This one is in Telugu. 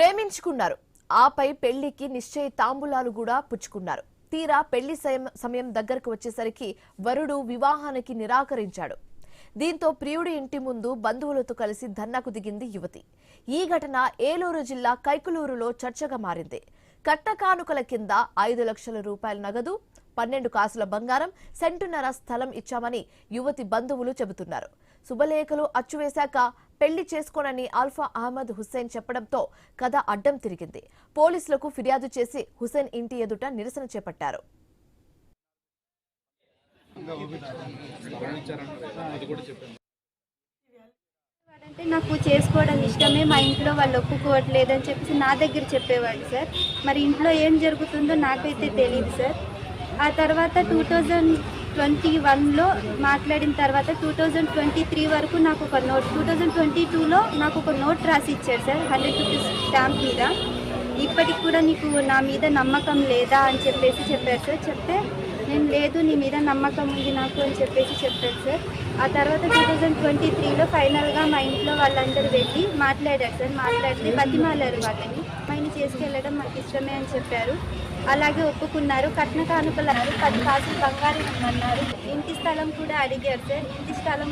ప్రేమించుకున్నారు. ఆపై పెళ్లికి నిశ్చయ తాంబూలాలు కూడా పుచ్చుకున్నారు. తీరా పెళ్లి సమయం దగ్గరకు వచ్చేసరికి వరుడు వివాహానికి నిరాకరించాడు. దీంతో ప్రియుడి ఇంటి ముందు బంధువులతో కలిసి ధర్నాకు దిగింది యువతి. ఈ ఘటన ఏలూరు జిల్లా కైకులూరులో చర్చగా మారింది. కట్న కానుకల కింద 5 లక్షల రూపాయల నగదు, 12 కాసుల బంగారం, సెంటున్నర స్థలం ఇచ్చామని యువతి బంధువులు చెబుతున్నారు. శుభలేఖలు అచ్చువేశాక పెళ్లి చేసుకోనని ఆల్ఫా అహ్మద్ హుస్సేన్ చెప్పడంతో కథ అడ్డం తిరిగింది. పోలీసులకు ఫిర్యాదు చేసి హుస్సేన్ ఇంటి ఎదుట నిరసన చేపట్టారు. అంటే నాకు చేసుకోవడం ఇష్టమే, మా ఇంట్లో వాళ్ళు ఒప్పుకోవట్లేదని చెప్పేసి నా దగ్గర చెప్పేవాడు సార్. మరి ఇంట్లో ఏం జరుగుతుందో నాకైతే తెలియదు సార్. ఆ తర్వాత 2021లో మాట్లాడిన తర్వాత 2023 వరకు నాకు ఒక నోట్, 2022లో నాకు ఒక నోట్ రాసి ఇచ్చాడు సార్ 100 రూపీస్ స్టాంప్ మీద. ఇప్పటికి కూడా నీకు నా మీద నమ్మకం లేదా అని చెప్పేసి చెప్పారు సార్. చెప్తే నేను లేదు, నీ మీద నమ్మకం ఉంది నాకు అని చెప్పేసి చెప్పారు సార్. ఆ తర్వాత 2023లో ఫైనల్గా మా ఇంట్లో వాళ్ళందరూ వెళ్ళి మాట్లాడారు సార్. మాట్లాడితే బతిమాలారు వాళ్ళని. అమ్మాయిని చేసుకెళ్ళడం మాకు ఇష్టమే అని చెప్పారు. అలాగే ఒప్పుకున్నారు. కట్న కానుకలు 10 కాసులు బంగారం ఇవ్వమన్నారు. ఇంటి స్థలం కూడా అడిగారు సార్. ఇంటి స్థలం